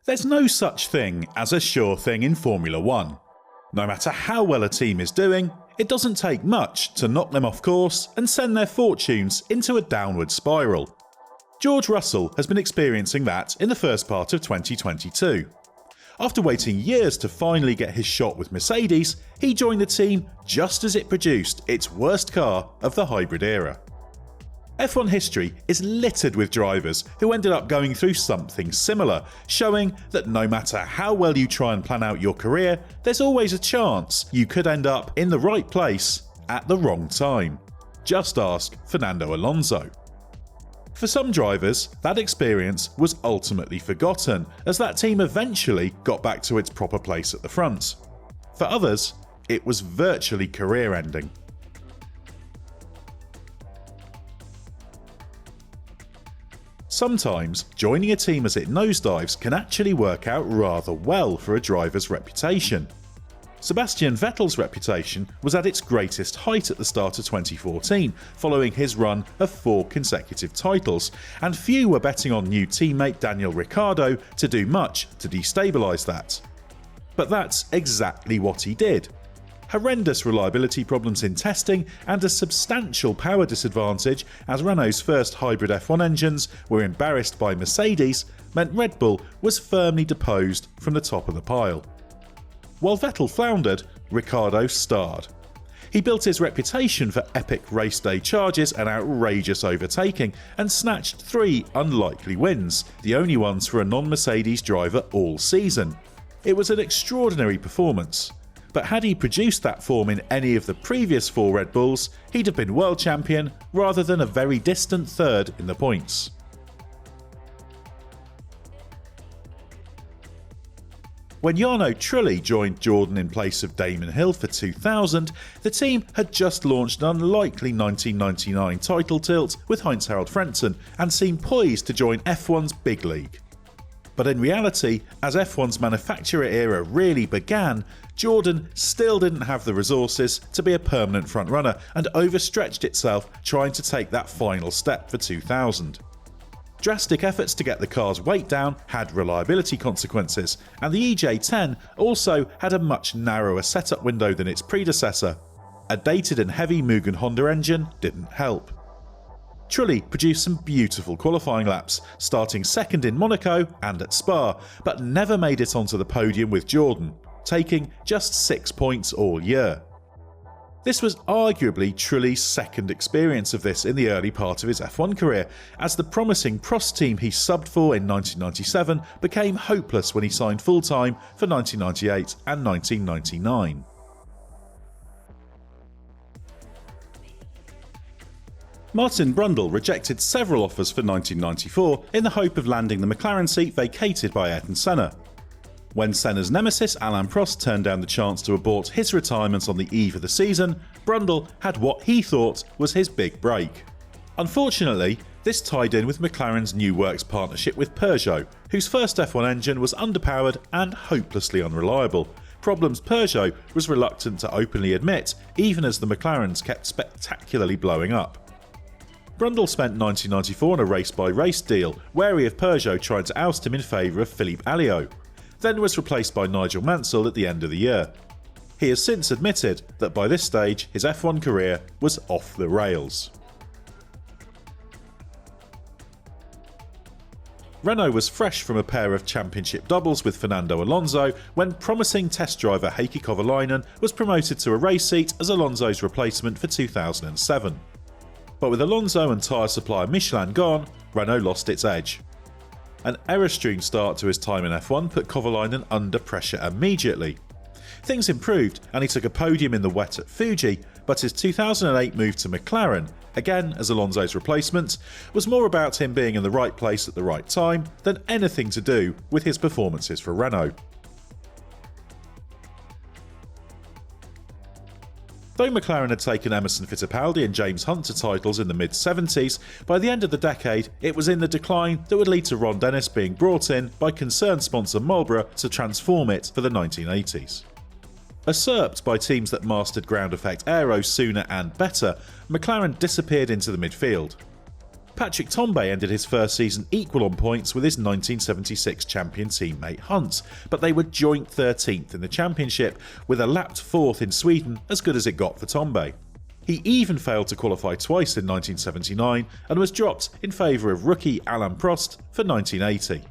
There's no such thing as a sure thing in Formula 1. No matter how well a team is doing, it doesn't take much to knock them off course and send their fortunes into a downward spiral. George Russell has been experiencing that in the first part of 2022. After waiting years to finally get his shot with Mercedes, he joined the team just as it produced its worst car of the hybrid era. F1 history is littered with drivers who ended up going through something similar, showing that no matter how well you try and plan out your career, there's always a chance you could end up in the right place at the wrong time. Just ask Fernando Alonso. For some drivers, that experience was ultimately forgotten, as that team eventually got back to its proper place at the front. For others, it was virtually career-ending. Sometimes, joining a team as it nosedives can actually work out rather well for a driver's reputation. Sebastian Vettel's reputation was at its greatest height at the start of 2014, following his run of 4 consecutive titles, and few were betting on new teammate Daniel Ricciardo to do much to destabilise that. But that's exactly what he did. Horrendous reliability problems in testing and a substantial power disadvantage as Renault's first hybrid F1 engines were embarrassed by Mercedes meant Red Bull was firmly deposed from the top of the pile. While Vettel floundered, Ricciardo starred. He built his reputation for epic race day charges and outrageous overtaking and snatched 3 unlikely wins, the only ones for a non-Mercedes driver all season. It was an extraordinary performance. But had he produced that form in any of the previous 4 Red Bulls, he'd have been world champion rather than a very distant third in the points. When Jarno Trulli joined Jordan in place of Damon Hill for 2000, the team had just launched an unlikely 1999 title tilt with Heinz-Harald Frentzen and seemed poised to join F1's big league. But in reality, as F1's manufacturer era really began, Jordan still didn't have the resources to be a permanent frontrunner and overstretched itself trying to take that final step for 2000. Drastic efforts to get the car's weight down had reliability consequences, and the EJ10 also had a much narrower setup window than its predecessor. A dated and heavy Mugen Honda engine didn't help. Trulli produced some beautiful qualifying laps, starting second in Monaco and at Spa, but never made it onto the podium with Jordan, taking just 6 points all year. This was arguably Trulli's second experience of this in the early part of his F1 career, as the promising Prost team he subbed for in 1997 became hopeless when he signed full-time for 1998 and 1999. Martin Brundle rejected several offers for 1994 in the hope of landing the McLaren seat vacated by Ayrton Senna. When Senna's nemesis Alain Prost turned down the chance to abort his retirement on the eve of the season, Brundle had what he thought was his big break. Unfortunately, this tied in with McLaren's new works partnership with Peugeot, whose first F1 engine was underpowered and hopelessly unreliable, problems Peugeot was reluctant to openly admit even as the McLarens kept spectacularly blowing up. Brundle spent 1994 on a race-by-race deal, wary of Peugeot trying to oust him in favour of Philippe Alliot, then was replaced by Nigel Mansell at the end of the year. He has since admitted that by this stage his F1 career was off the rails. Renault was fresh from a pair of championship doubles with Fernando Alonso when promising test driver Heikki Kovalainen was promoted to a race seat as Alonso's replacement for 2007. But with Alonso and tyre supplier Michelin gone, Renault lost its edge. An error-strewn start to his time in F1 put Kovalainen under pressure immediately. Things improved and he took a podium in the wet at Fuji, but his 2008 move to McLaren, again as Alonso's replacement, was more about him being in the right place at the right time than anything to do with his performances for Renault. Though McLaren had taken Emerson Fittipaldi and James Hunt to titles in the mid-70s, by the end of the decade it was in the decline that would lead to Ron Dennis being brought in by concerned sponsor Marlboro to transform it for the 1980s. Usurped by teams that mastered ground effect aero sooner and better, McLaren disappeared into the midfield. Patrick Tambay ended his first season equal on points with his 1976 champion teammate Hunt, but they were joint 13th in the championship, with a lapped 4th in Sweden as good as it got for Tambay. He even failed to qualify twice in 1979 and was dropped in favour of rookie Alain Prost for 1980.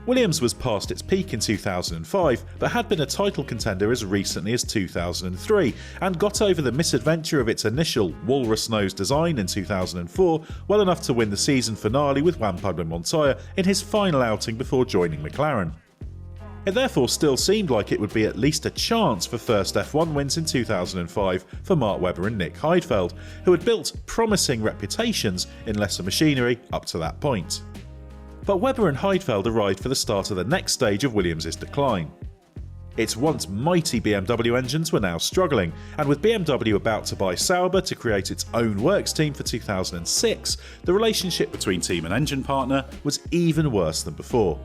Williams was past its peak in 2005, but had been a title contender as recently as 2003 and got over the misadventure of its initial walrus nose design in 2004 well enough to win the season finale with Juan Pablo Montoya in his final outing before joining McLaren. It therefore still seemed like it would be at least a chance for first F1 wins in 2005 for Mark Webber and Nick Heidfeld, who had built promising reputations in lesser machinery up to that point. But Webber and Heidfeld arrived for the start of the next stage of Williams' decline. Its once mighty BMW engines were now struggling, and with BMW about to buy Sauber to create its own works team for 2006, the relationship between team and engine partner was even worse than before.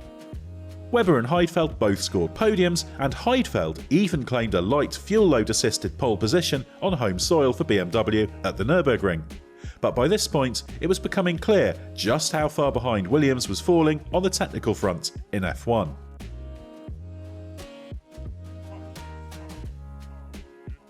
Webber and Heidfeld both scored podiums, and Heidfeld even claimed a light fuel load assisted pole position on home soil for BMW at the Nürburgring. But by this point, it was becoming clear just how far behind Williams was falling on the technical front in F1.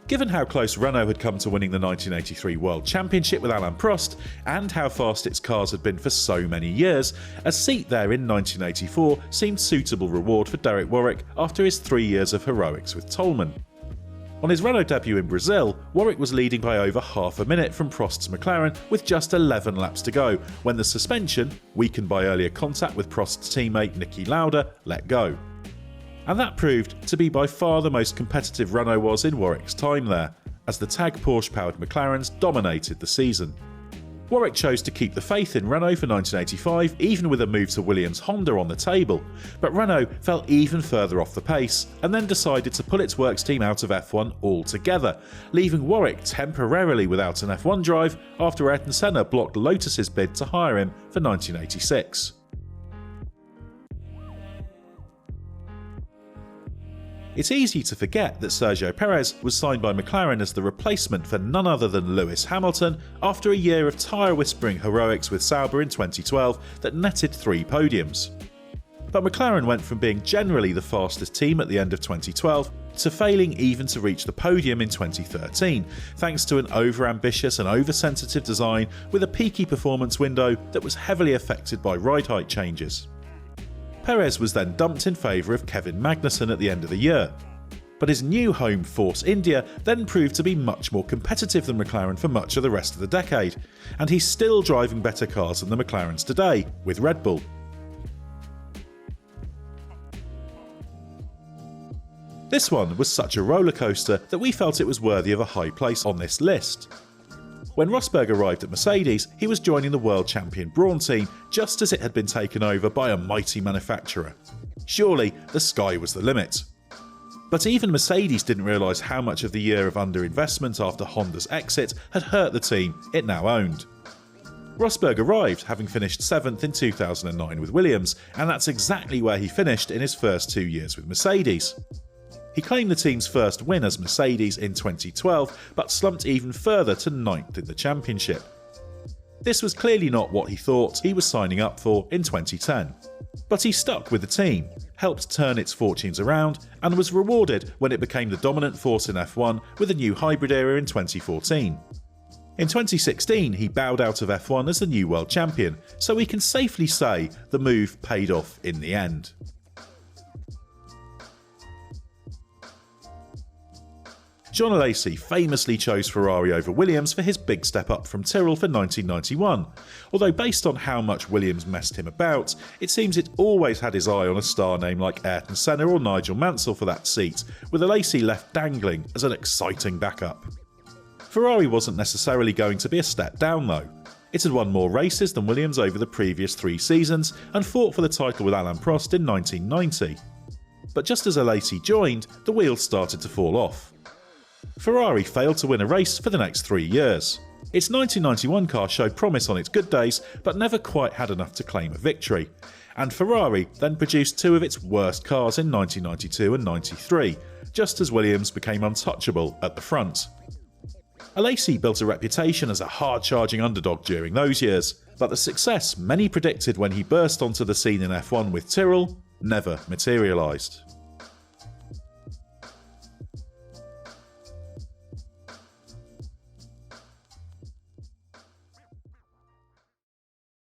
Given how close Renault had come to winning the 1983 World Championship with Alain Prost, and how fast its cars had been for so many years, a seat there in 1984 seemed suitable reward for Derek Warwick after his 3 years of heroics with Toleman. On his Renault debut in Brazil, Warwick was leading by over half a minute from Prost's McLaren with just 11 laps to go, when the suspension, weakened by earlier contact with Prost's teammate Niki Lauda, let go. And that proved to be by far the most competitive Renault was in Warwick's time there, as the tag Porsche-powered McLarens dominated the season. Warwick chose to keep the faith in Renault for 1985, even with a move to Williams Honda on the table, but Renault fell even further off the pace and then decided to pull its works team out of F1 altogether, leaving Warwick temporarily without an F1 drive after Ayrton Senna blocked Lotus's bid to hire him for 1986. It's easy to forget that Sergio Perez was signed by McLaren as the replacement for none other than Lewis Hamilton after a year of tyre-whispering heroics with Sauber in 2012 that netted 3 podiums. But McLaren went from being generally the fastest team at the end of 2012 to failing even to reach the podium in 2013, thanks to an over-ambitious and over-sensitive design with a peaky performance window that was heavily affected by ride height changes. Perez was then dumped in favour of Kevin Magnussen at the end of the year. But his new home Force India then proved to be much more competitive than McLaren for much of the rest of the decade, and he's still driving better cars than the McLarens today, with Red Bull. This one was such a rollercoaster that we felt it was worthy of a high place on this list. When Rosberg arrived at Mercedes, he was joining the world champion Brawn team just as it had been taken over by a mighty manufacturer. Surely the sky was the limit. But even Mercedes didn't realise how much of the year of underinvestment after Honda's exit had hurt the team it now owned. Rosberg arrived having finished 7th in 2009 with Williams, and that's exactly where he finished in his first 2 years with Mercedes. He claimed the team's first win as Mercedes in 2012, but slumped even further to 9th in the championship. This was clearly not what he thought he was signing up for in 2010. But he stuck with the team, helped turn its fortunes around, and was rewarded when it became the dominant force in F1 with a new hybrid era in 2014. In 2016, he bowed out of F1 as the new world champion, so we can safely say the move paid off in the end. John ALESI famously chose Ferrari over Williams for his big step up from Tyrrell for 1991, although based on how much Williams messed him about, it seems it always had his eye on a star name like Ayrton Senna or Nigel Mansell for that seat, with ALESI left dangling as an exciting backup. Ferrari wasn't necessarily going to be a step down though. It had won more races than Williams over the previous 3 seasons and fought for the title with Alain Prost in 1990. But just as ALESI joined, the wheels started to fall off. Ferrari failed to win a race for the next 3 years. Its 1991 car showed promise on its good days, but never quite had enough to claim a victory. And Ferrari then produced 2 of its worst cars in 1992 and 93, just as Williams became untouchable at the front. ALESI built a reputation as a hard-charging underdog during those years, but the success many predicted when he burst onto the scene in F1 with Tyrrell never materialised.